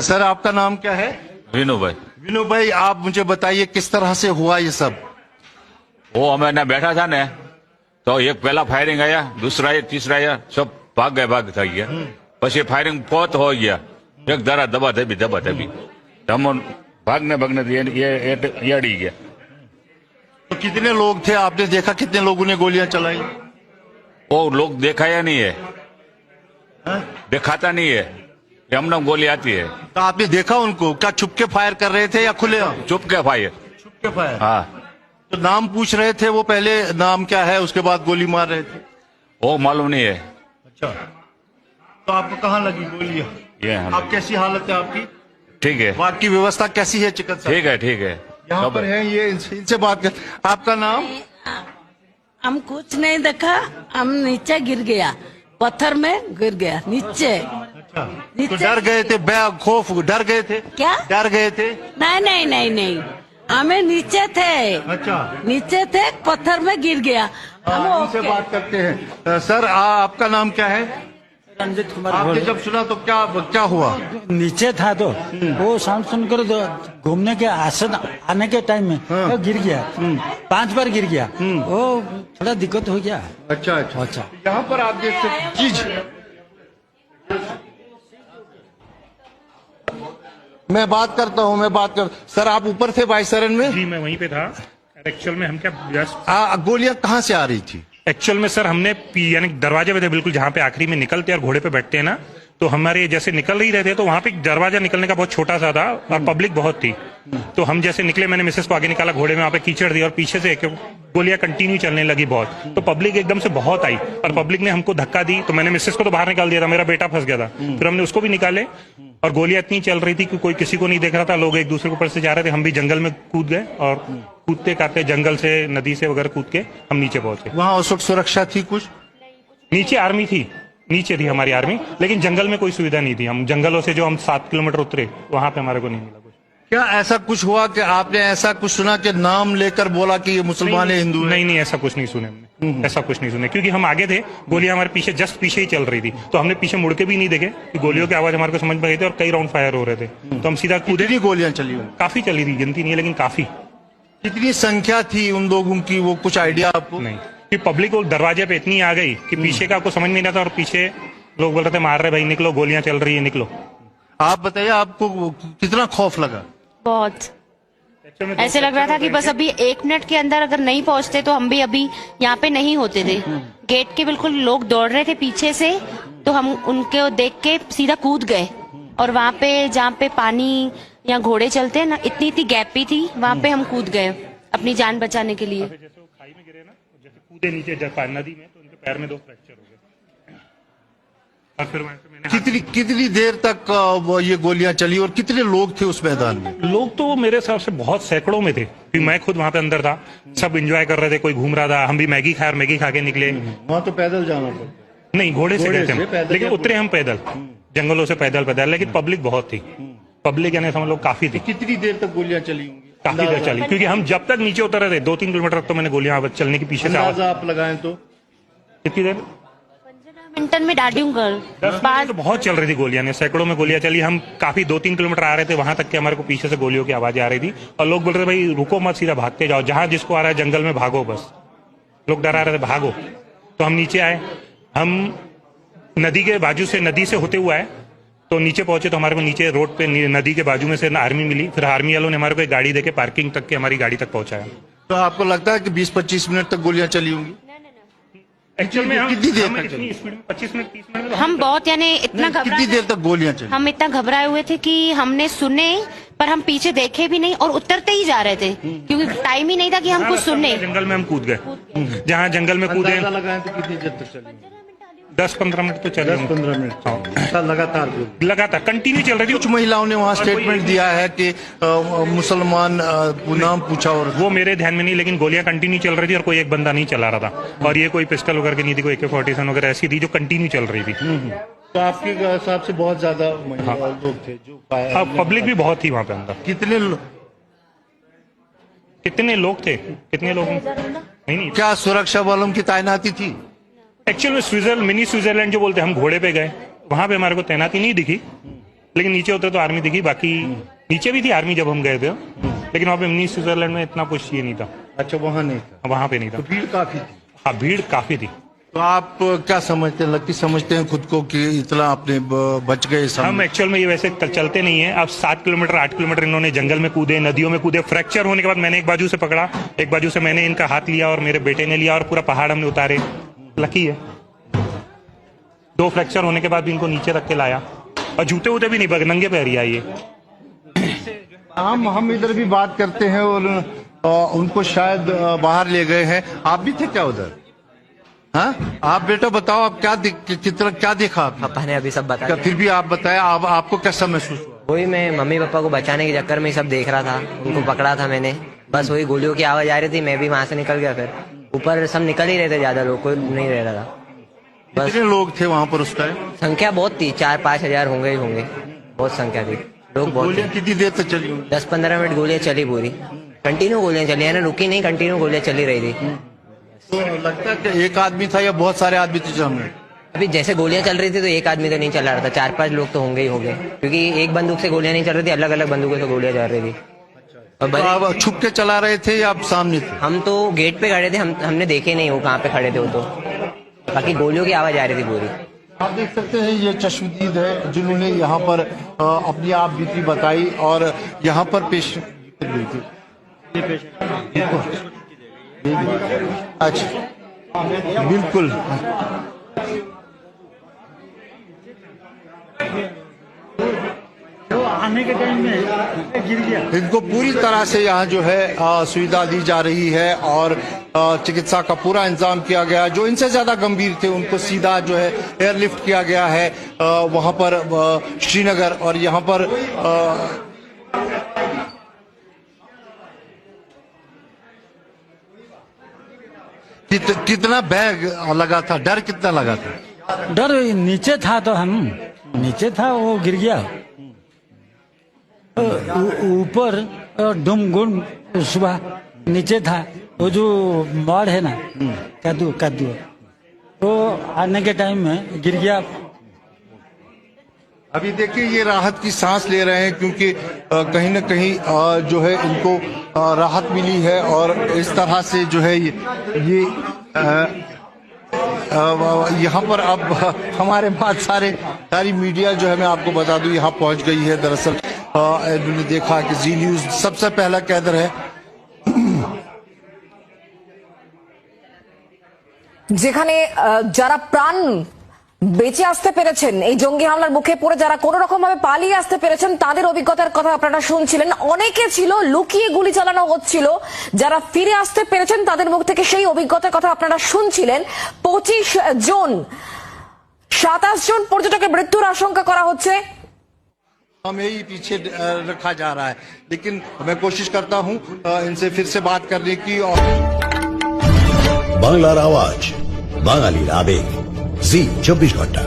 Sir आपका नाम क्या है? विनू भाई। विनू भाई, आप मुझे बताइए किस तरह से हुआ ये सब? वो हमें ना बैठा था ने तो एक पहला फायरिंग आया, दूसरा आया, तीसरा आया, सब भाग થઈ ગયા। પછી फायरिंग बहुत हो गया, एक दरा दबा दबी तो हम भागने ये अड़ी गया। तो कितने लोग थे, आपने देखा कितने लोगों ने गोलियां चलाई? वो लोग देखा या नहीं है, हाँ? दिखाता नहीं है, ये हमने गोली आती है। तो आपने देखा उनको? क्या छुप के फायर कर रहे थे या खुले? चुप के फायर। छुप के फायर। हाँ। तो नाम पूछ रहे थे वो, पहले नाम क्या है, उसके बाद गोली मार रहे थे? वो मालूम नहीं है। अच्छा, तो आपको कहाँ लगी गोलियां? ये आप कैसी हालत है आपकी? ठीक है। वहाँ की व्यवस्था कैसी है चिकित्सा? ठीक है। यहाँ पर है ये, इनसे बात कर। आपका नाम? हम कुछ नहीं देखा, हम नीचे गिर गया, पत्थर में गिर गया नीचे। अच्छा, तो नीचे डर गए थे, खौफ, डर गए थे? क्या? डर गए थे? नहीं, हमें नीचे थे। अच्छा, नीचे थे, पत्थर में गिर गया। हम इनसे बात करते हैं। सर आपका नाम क्या है? रंजित कुमार। आपने जब सुना तो क्या हुआ? नीचे था तो वो साउंड सुनकर घूमने के आने के टाइम में वो गिर गया, 5 बार गिर गया। वो थोड़ा दिक्कत हो गया। अच्छा। यहाँ पर आप देख सकते चीज, मैं बात करता हूँ। सर आप ऊपर थे वाइसरन में? जी मैं वहीं पे था। एक्चुअल में हम क्या जस्ट गोलियां कहाँ से आ रही थी? एक्चुअल में सर हमने यानी दरवाजे पे थे बिल्कुल, जहाँ पे आखिरी में निकलते और घोड़े पे बैठते हैं ना, तो हमारे जैसे निकल ही रहे थे तो वहाँ पे दरवाजा निकलने का बहुत छोटा सा था और पब्लिक बहुत थी। तो हम जैसे निकले, मैंने मिसेस को आगे निकाला, घोड़े में वहाँ पे कीचड़ दी और पीछे से गोलियां कंटिन्यू चलने लगी बहुत। तो पब्लिक एकदम से बहुत आई और पब्लिक ने हमको धक्का दी, तो मैंने मिसेस को तो बाहर निकाल दिया था, मेरा बेटा फंस गया था। फिर हमने उसको भी निकाले और गोलियां इतनी चल रही थी कि कोई किसी को नहीं देख रहा था, लोग एक दूसरे के ऊपर से जा रहे थे। हम भी जंगल में कूद गए और कूदते काटते जंगल से, नदी से वगैरह कूद के हम नीचे पहुंचे। वहाँ उस वक्त सुरक्षा थी कुछ? नीचे आर्मी थी, नीचे थी हमारी आर्मी, लेकिन जंगल में कोई सुविधा नहीं थी। हम जंगलों से जो हम 7 किलोमीटर उतरे, वहां पे हमारे को नहीं मिला कुछ। क्या ऐसा कुछ हुआ कि आपने ऐसा कुछ सुना कि नाम लेकर बोला कि ये मुसलमान है, हिंदू है? नहीं, ऐसा कुछ नहीं सुने हमने, ऐसा कुछ नहीं सुने, क्योंकि हम आगे थे, गोलियां हमारे पीछे जस्ट पीछे ही चल रही थी, तो हमने पीछे मुड़ के भी नहीं देखे कि गोलियों की आवाज हमारे को समझ में आई थी और कई राउंड फायर हो रहे थे, तो हम सीधा कूदे। कितनी गोलियां चली हुई? काफी चली थी, गिनती नहीं है लेकिन काफी। कितनी संख्या थी उन लोगों की, वो कुछ आइडिया आपको? नहीं, कि पब्लिक वो दरवाजे पे इतनी आ गई कि पीछे का आपको समझ नहीं आता और पीछे लोग बोल रहे थे मार रहे भाई, निकलो, गोलियां चल रही है, निकलो। आप बताइए, आपको कितना खौफ लगा? बहुत ऐसे लग रहा था कि बस अभी 1 मिनट के अंदर अगर नहीं पहुंचते तो हम भी अभी यहाँ पे नहीं होते थे। गेट के बिल्कुल लोग दौड़ रहे थे पीछे से, तो हम उनके देख के सीधा कूद गए और वहाँ पे जहाँ पे पानी या घोड़े चलते हैं ना, इतनी गैप भी थी, वहाँ पे हम कूद गए अपनी जान बचाने के लिए। जैसे वो खाई में गिरे ना, जैसे कूदे नीचे नदी में, तो उनके पैर में 2 फ्रैक्चर हो गए। और फिर वहाँ से मैंने कितनी देर तक वो ये गोलियां चली और कितने लोग थे उस मैदान में? लोग तो मेरे हिसाब से बहुत सैकड़ों में थे, क्योंकि मैं खुद वहाँ पे अंदर था, सब एंजॉय कर रहे थे, कोई घूम रहा था, हम भी मैगी खा के निकले। वहाँ तो पैदल जाना पड़ता? नहीं, घोड़े से गए थे हम, लेकिन उतरे हम पैदल, जंगलों से पैदल, लेकिन पब्लिक बहुत थी। पब्लिक यानी समझ लो काफी थी। कितनी देर तक गोलियां चली होंगी? काफी देर चली, क्योंकि हम जब तक नीचे उतर रहे थे 2-3 किलोमीटर तक, तो मैंने गोलियां चलने की पीछे से आवाज। आप लगाएं तो कितनी देर? 15 मिनट में डाडियों कर 10 मिनट तो बहुत चल रही थी गोलियां, ने सैकड़ों में गोलियां चली। हम काफी 2-3 किलोमीटर आ रहे थे, वहां तक के हमारे को पीछे से गोलियों की आवाज आ रही थी और लोग बोल रहे थे भाई रुको मत, सीधा भागते जाओ, जहां जिसको आ रहा है जंगल में भागो, बस। लोग डरा रहे थे, भागो। तो हम नीचे आए, हम नदी के बाजू से, नदी से होते हुए आए, तो नीचे पहुंचे तो हमारे को नीचे रोड पे नदी के बाजू में से आर्मी मिली। फिर आर्मी वालों ने हमारे को एक गाड़ी देके पार्किंग तक के हमारी गाड़ी तक पहुंचाया। तो आपको लगता है कि 20-25 मिनट तक गोलियां चली होंगी? एक्चुअल में हम कितनी देर हम तक इतनी स्पीड में 25 मिनट 30 मिनट में हम बहुत यानी इतना कितनी देर तक गोलियां चली? हम इतना घबराए हुए थे कि हमने सुने पर हम पीछे देखे भी नहीं और उतरते ही जा रहे थे, क्योंकि टाइम ही नहीं था कि हम कुछ सुने। जंगल में हम कूद गए, जहाँ जंगल में कूदे। लगाएं तो कितनी देर तक चली? 10-15 मिनट तो चले। 10-15 मिनट लगातार कंटिन्यू चल रही थी। कुछ महिलाओं ने वहाँ स्टेटमेंट दिया है कि मुसलमान नाम पूछा, और वो मेरे ध्यान में नहीं, लेकिन गोलियां कंटिन्यू चल रही थी और कोई एक बंदा नहीं चला रहा था, और ये कोई पिस्टल वगैरह की नहीं थी, कोई AK-47 वगैरह ऐसी थी जो कंटिन्यू चल रही थी। तो आपके हिसाब से बहुत ज्यादा लोग थे जो? हाँ, पब्लिक भी बहुत थी वहाँ पे अंदर। कितने लोग थे? कितने लोग? नहीं, क्या सुरक्षा बलों की तैनाती थी? एक्चुअल में मिनी स्विट्जरलैंड जो बोलते हैं, हम घोड़े पे गए, वहां पे हमारे को तैनाती नहीं दिखी, लेकिन नीचे उतरे तो आर्मी दिखी, बाकी नीचे भी थी आर्मी जब हम गए थे, लेकिन वहाँ पे मिनी स्विट्जरलैंड में इतना कुछ ये नहीं था, अच्छा वहाँ नहीं था, वहाँ पे नहीं था। तो भीड़ काफी थी। हाँ भीड़ काफी थी। तो आप क्या समझते हैं, लकी समझते हैं खुद को कि इतना आपने बच गए हम एक्चुअल में ये वैसे चलते नहीं है। अब 7 किलोमीटर 8 किलोमीटर इन्होंने जंगल में कूदे, नदियों में कूदे। फ्रैक्चर होने के बाद मैंने एक बाजू से पकड़ा, एक बाजू से मैंने इनका हाथ लिया और मेरे बेटे ने लिया और पूरा पहाड़ हमने उतारे। लकी है, 2 फ्रैक्चर होने के बाद भी इनको नीचे रख के लाया, और जूते वूते भी नहीं, नंगे पैर ही आई है। हम इधर भी बात करते हैं और उनको शायद बाहर ले गए हैं। आप भी थे क्या उधर? हाँ, आप बेटा बताओ, आप क्या देखा आपने? पापा ने अभी सब क्या बताया। फिर भी आप बताया, आपको कैसा महसूस हुआ? वही मैं मम्मी पापा को बचाने के चक्कर में सब देख रहा था, उनको पकड़ा था मैंने, बस वही गोलियों की आवाज आ रही थी, मैं भी वहां से निकल गया। फिर ऊपर सब निकल ही रहे थे, ज्यादा लोग कोई नहीं रह रहा था। बस कितने लोग थे वहाँ पर उस टाइम? संख्या बहुत थी, 4-5 हजार होंगे ही होंगे, बहुत संख्या थी, लोग बहुत गोलियां कितनी देर तक चली? 10-15 मिनट गोलियां चली पूरी, कंटिन्यू गोलियां चली है ना, रुकी नहीं, कंटिन्यू गोलियां चली रही थी। तो लगता है कि एक आदमी था या बहुत सारे आदमी थे सामने? अभी जैसे गोलियां चल रही थी तो एक आदमी तो नहीं चला रहा था, 4-5 लोग तो होंगे ही होंगे, क्योंकि एक बंदूक से गोलियां नहीं चल रही थी, अलग अलग बंदूकों से गोलियां चल रही थी। और तो आप छुप के चला रहे थे या आप सामने थे? हम तो गेट पे खड़े थे, हमने देखे नहीं वो कहाँ पे खड़े थे वो तो, बाकी गोलियों की आवाज आ रही थी पूरी। आप देख सकते हैं ये चश्मदीद है जिन्होंने यहाँ पर अपनी आप बीती बताई और यहाँ पर पेश अच्छा बिल्कुल तो आने के टाइम में गिर गया। इनको पूरी तरह से यहाँ जो है सुविधा दी जा रही है और चिकित्सा का पूरा इंतजाम किया गया। जो इनसे ज्यादा गंभीर थे उनको सीधा जो है एयरलिफ्ट किया गया है वहां पर श्रीनगर। और यहाँ पर कितना बैग लगा था, डर कितना लगा था? डर नीचे था, तो हम नीचे था, वो गिर गया ऊपर डुम गुम सुबह नीचे था, वो जो मॉड है ना, कद्दू तो आने के टाइम में गिर गया। अभी देखिए ये राहत की सांस ले रहे हैं क्योंकि कहीं न कहीं जो है इनको राहत मिली है और इस तरह से जो है ये यहाँ पर अब हमारे पास सारी मीडिया जो है मैं आपको बता दूं यहाँ पहुंच गई है। दरअसल इन्होंने देखा कि जी न्यूज सबसे पहला कैदर है। যেখানে যারা প্রাণ বেঁচে আসতে পেরেছেন এই জঙ্গি হামলার মুখে পড়ে, যারা কোনো রকম ভাবে পালিয়ে আসতে পেরেছেন, তাদের অভিজ্ঞতার কথা আপনারা শুনছিলেন। অনেকে ছিল লুকিয়ে গুলি চালানো হচ্ছিল, যারা ফিরে আসতে পেরেছেন তাদের মুখ থেকে সেই অভিজ্ঞতার কথা আপনারা শুনছিলেন। 25 জন 27 জন পর্যটকের মৃত্যুর আশঙ্কা করা হচ্ছে। हमें ही पीछे रखा जा रहा है, लेकिन मैं कोशिश करता हूं इनसे फिर से बात करने की। और বাংলার আওয়াজ, বাঙালির আবেগ, জি 24 ঘন্টা।